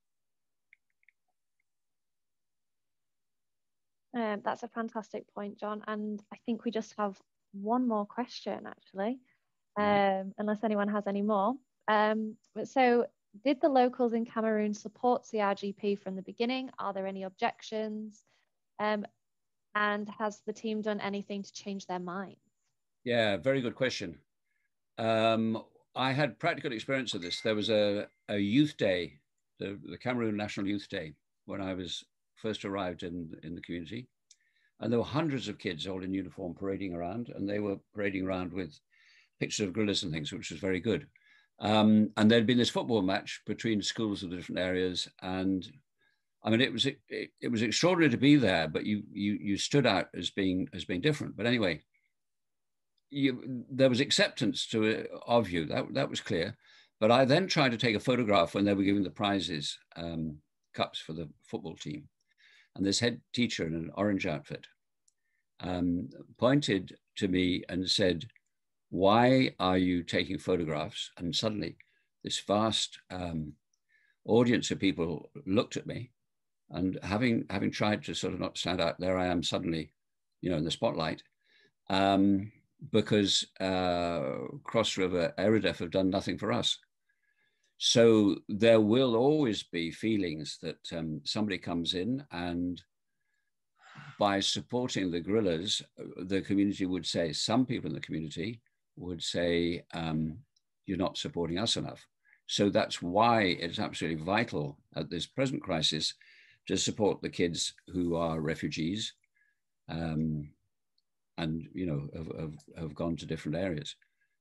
That's a fantastic point, John. And I think we just have one more question, actually, unless anyone has any more. So did the locals in Cameroon support CRGP from the beginning? Are there any objections? And has the team done anything to change their minds? Yeah, very good question. I had practical experience of this. There was a youth day, the Cameroon National Youth Day, when I was first arrived in the community. And there were hundreds of kids all in uniform parading around, and they were parading around with pictures of gorillas and things, which was very good. And there'd been this football match between schools of the different areas. And I mean, it was extraordinary to be there, but you stood out as being different. But anyway, there was acceptance of you, that was clear. But I then tried to take a photograph when they were giving the prizes, cups for the football team. And this head teacher in an orange outfit pointed to me and said, "Why are you taking photographs?" And suddenly this vast audience of people looked at me, and having tried to sort of not stand out, there I am suddenly, in the spotlight, because Cross River Eridef have done nothing for us. So there will always be feelings that somebody comes in, and by supporting the gorillas, the community would say, some people in the community would say, you're not supporting us enough. So that's why it's absolutely vital at this present crisis to support the kids who are refugees and, you know, have gone to different areas.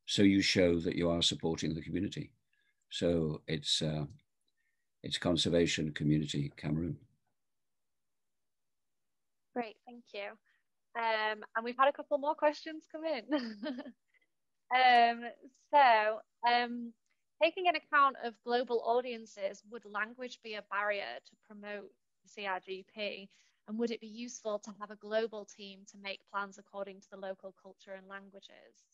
So you show that you are supporting the community. So it's Conservation Community Cameroon. Great, thank you. And we've had a couple more questions come in. Taking an account of global audiences, would language be a barrier to promote CRGP? And would it be useful to have a global team to make plans according to the local culture and languages?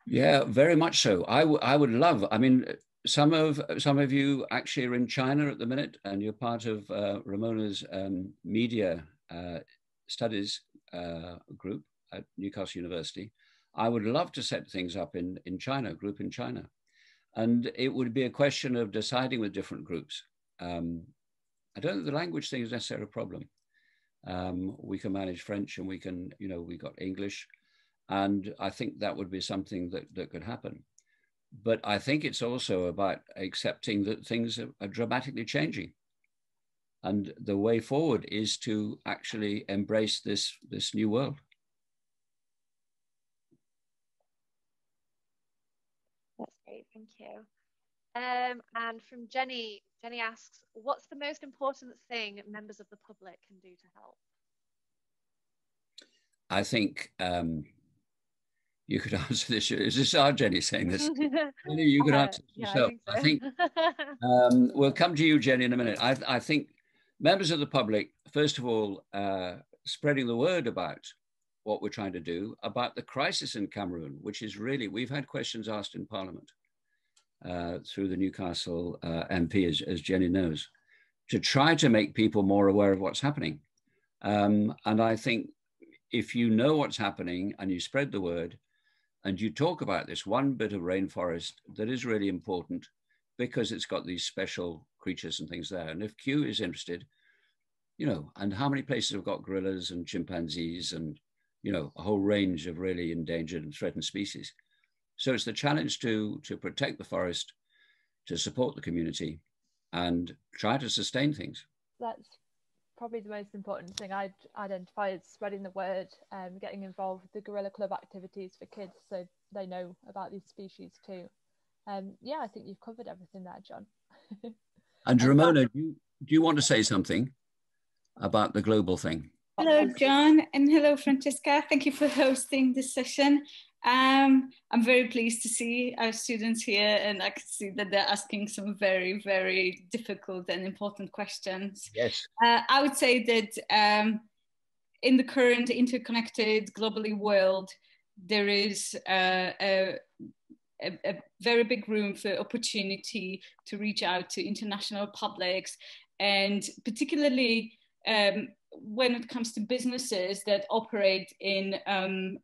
Yeah, very much so. I would love, I mean, some of you actually are in China at the minute, and you're part of Ramona's media studies group at Newcastle University. I would love to set things up in China, group in China. And it would be a question of deciding with different groups. I don't think the language thing is necessarily a problem. We can manage French, and we can, you know, we got English. And I think that would be something that could happen. But I think it's also about accepting that things are dramatically changing. And the way forward is to actually embrace this new world. That's great, thank you. And from Jenny asks, what's the most important thing members of the public can do to help? I think you could answer this. Is this our Jenny saying this? Jenny, you could answer yourself. Yeah, I think so. We'll come to you, Jenny, in a minute. I think members of the public, first of all, spreading the word about what we're trying to do, about the crisis in Cameroon, which is really, we've had questions asked in Parliament through the Newcastle MP, as Jenny knows, to try to make people more aware of what's happening. And I think if you know what's happening and you spread the word and you talk about this one bit of rainforest that is really important because it's got these special creatures and things there. And if Q is interested, you know, and how many places have got gorillas and chimpanzees and, you know, a whole range of really endangered and threatened species. So it's the challenge to protect the forest, to support the community and try to sustain things. That's probably the most important thing I'd identify is spreading the word, getting involved with the Gorilla Club activities for kids so they know about these species too. Yeah, I think you've covered everything there, John. And Ramona, do you want to say something about the global thing? Hello, John, and hello, Francesca. Thank you for hosting this session. I'm very pleased to see our students here, and I can see that they're asking some very, very difficult and important questions. Yes. I would say that in the current interconnected globally world, there is a very big room for opportunity to reach out to international publics, and particularly when it comes to businesses that operate in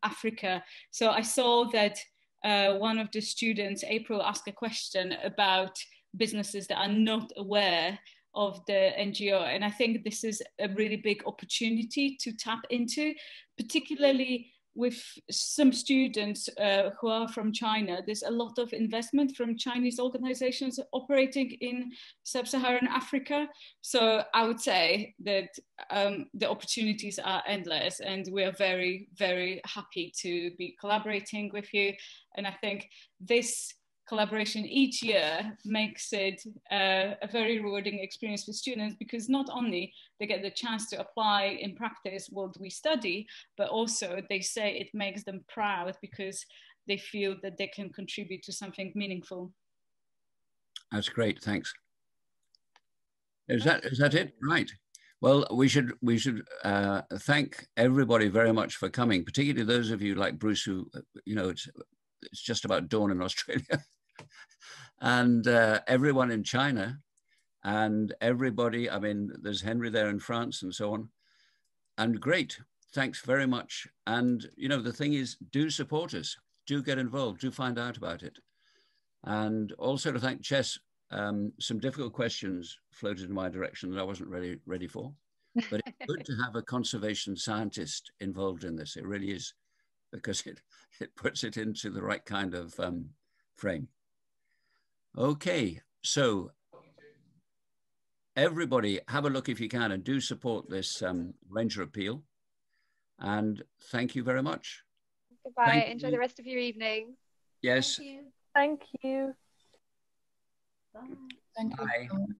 Africa. So I saw that one of the students, April, asked a question about businesses that are not aware of the NGO. And I think this is a really big opportunity to tap into, particularly with some students who are from China. There's a lot of investment from Chinese organizations operating in sub-Saharan Africa. So I would say that the opportunities are endless, and we are very, very happy to be collaborating with you. And I think this collaboration each year makes it a very rewarding experience for students, because not only they get the chance to apply in practice what we study, but also they say it makes them proud because they feel that they can contribute to something meaningful. That's great, thanks. Is that it? Right. Well, we should thank everybody very much for coming, particularly those of you like Bruce who, you know, it's just about dawn in Australia. And everyone in China and everybody, I mean, there's Henry there in France and so on. And great, thanks very much. And, you know, the thing is, do support us, do get involved, do find out about it. And also to thank Chess, some difficult questions floated in my direction that I wasn't ready for. But it's good to have a conservation scientist involved in this. It really is, because it puts it into the right kind of frame. Okay, So everybody have a look if you can, and do support this Ranger appeal. And thank you very much. Goodbye. Enjoy the rest of your evening. Yes. Thank you. Thank you. Bye. Thank you. Bye.